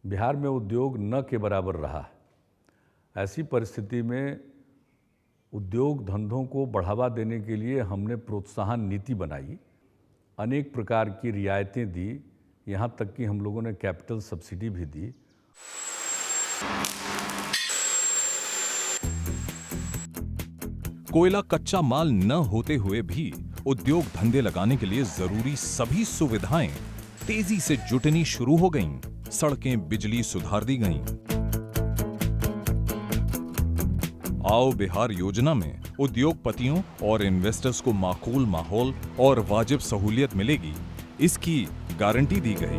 बिहार में उद्योग न के बराबर रहा। ऐसी परिस्थिति में उद्योग धंधों को बढ़ावा देने के लिए हमने प्रोत्साहन नीति बनाई, अनेक प्रकार की रियायतें दी, यहाँ तक कि हम लोगों ने कैपिटल सब्सिडी भी दी। कोयला कच्चा माल न होते हुए भी उद्योग धंधे लगाने के लिए जरूरी सभी सुविधाएं तेजी से जुटनी शुरू हो गईं। सड़कें, बिजली सुधार दी गईं। आओ बिहार योजना में उद्योगपतियों और इन्वेस्टर्स को माकूल माहौल और वाजिब सहूलियत मिलेगी, इसकी गारंटी दी गई।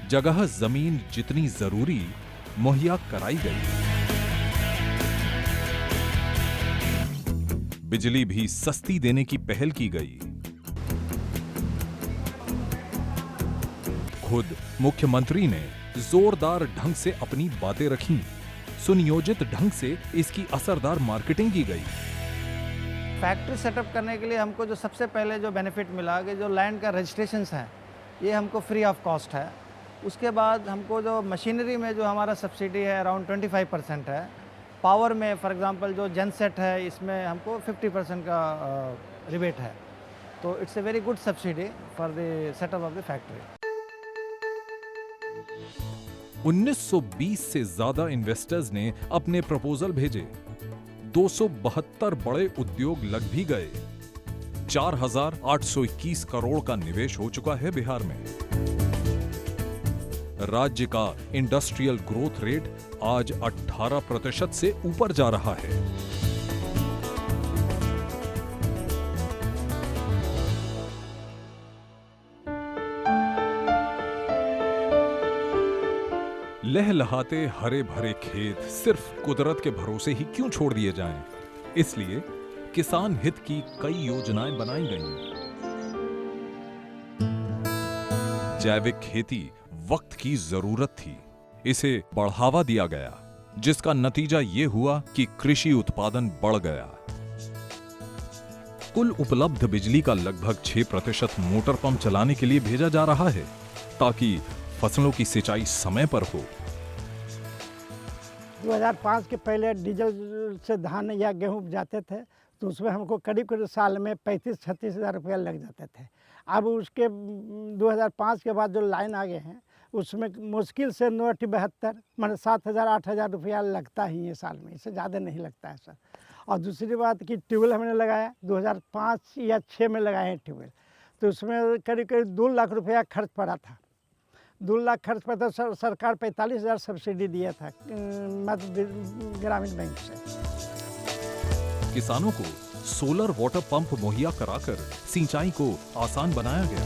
जगह जमीन जितनी जरूरी मुहैया कराई गई। बिजली भी सस्ती देने की पहल की गई। खुद मुख्यमंत्री ने जोरदार ढंग से अपनी बातें रखीं। सुनियोजित ढंग से इसकी असरदार मार्केटिंग की गई। फैक्ट्री सेटअप करने के लिए हमको जो सबसे पहले जो बेनिफिट मिला कि जो लैंड का रजिस्ट्रेशंस है ये हमको फ्री ऑफ कॉस्ट है। उसके बाद हमको जो मशीनरी में जो हमारा सब्सिडी है अराउंड 25% है। पावर में फॉर एग्जांपल जो जेनसेट है इसमें हमको 50% का रिबेट है। तो it's a very good subsidy for the setup of the factory. 1920 से ज्यादा इन्वेस्टर्स ने अपने प्रपोजल भेजे। 272 बड़े उद्योग लग भी गए। 4,821 करोड़ का निवेश हो चुका है बिहार में। राज्य का इंडस्ट्रियल ग्रोथ रेट आज 18% से ऊपर जा रहा है। लहलहाते हरे भरे खेत सिर्फ कुदरत के भरोसे ही क्यों छोड़ दिए जाएं? इसलिए किसान हित की कई योजनाएं बनाई गईं। जैविक खेती वक्त की जरूरत थी, इसे बढ़ावा दिया गया, जिसका नतीजा ये हुआ कि कृषि उत्पादन बढ़ गया। कुल उपलब्ध बिजली का लगभग 6% मोटर पंप चलाने के लिए भेजा जा रहा है, ताकि फसलों की सिंचाई समय पर हो। 2005 के पहले डीजल से धान या गेहूं उपजाते थे तो उसमें हमको करीब करीब साल में 35-36 हज़ार रुपया लग जाते थे। अब उसके 2005 के बाद जो लाइन आ गए हैं उसमें मुश्किल से 9-72 माने 7,000-8,000 रुपया लगता ही है साल में, इससे ज़्यादा नहीं लगता है सर। और दूसरी बात कि ट्यूबवेल हमने लगाया 2005 या 6 में लगाए हैं ट्यूबवेल, तो उसमें करीब करीब 2 लाख रुपया खर्च पड़ा था। 2 लाख खर्च पड़ा था। सरकार 45,000 सब्सिडी दिया था मध्य ग्रामीण बैंक से। किसानों को सोलर वाटर पंप मुहैया कराकर सिंचाई को आसान बनाया गया।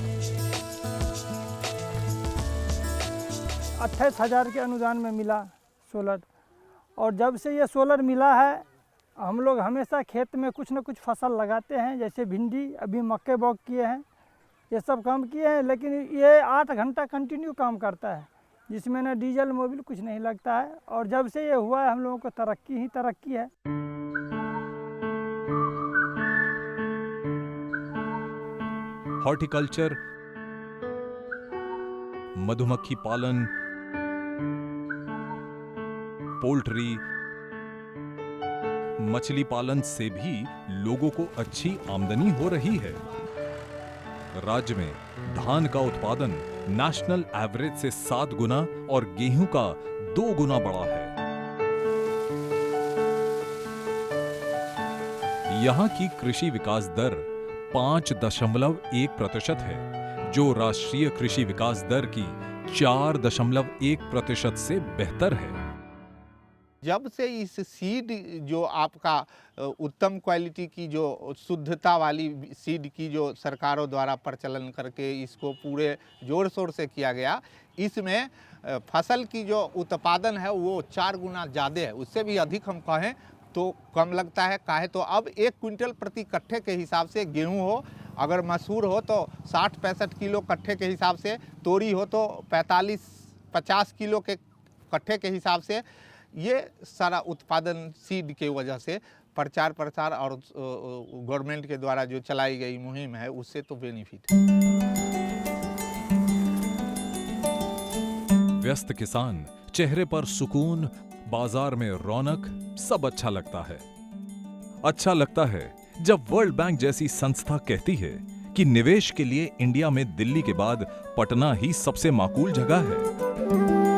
28,000 के अनुदान में मिला सोलर, और जब से ये सोलर मिला है हम लोग हमेशा खेत में कुछ न कुछ फसल लगाते हैं, जैसे भिंडी, अभी मक्के बॉग किए हैं, ये सब काम किए हैं। लेकिन ये 8 घंटा कंटिन्यू काम करता है, जिसमें न डीजल मोबिल कुछ नहीं लगता है। और जब से ये हुआ है हम लोगों को तरक्की ही तरक्की है। हॉर्टिकल्चर, मधुमक्खी पालन, पोल्ट्री, मछली पालन से भी लोगों को अच्छी आमदनी हो रही है। राज्य में धान का उत्पादन नेशनल एवरेज से 7 गुना और गेहूं का 2 गुना बढ़ा है। यहां की कृषि विकास दर 5.1% है, जो राष्ट्रीय कृषि विकास दर की 4.1% से बेहतर है। जब से इस सीड जो आपका उत्तम क्वालिटी की जो शुद्धता वाली सीड की जो सरकारों द्वारा प्रचलन करके इसको पूरे जोर शोर से किया गया, इसमें फसल की जो उत्पादन है वो 4 गुना ज़्यादा है। उससे भी अधिक हम कहें तो कम लगता है। काहे तो अब 1 क्विंटल प्रति कट्ठे के हिसाब से गेहूं हो, अगर मसूर हो तो 60-65 किलो कट्ठे के हिसाब से, तोरी हो तो 45-50 किलो के कट्ठे के हिसाब से, ये सारा उत्पादन सीड के वजह से प्रचार प्रसार और गवर्नमेंट के द्वारा जो चलाई गई मुहिम है उससे तो बेनिफिट है। व्यस्त किसान, चेहरे पर सुकून, बाजार में रौनक, सब अच्छा लगता है। अच्छा लगता है जब वर्ल्ड बैंक जैसी संस्था कहती है कि निवेश के लिए इंडिया में दिल्ली के बाद पटना ही सबसे माकूल जगह है।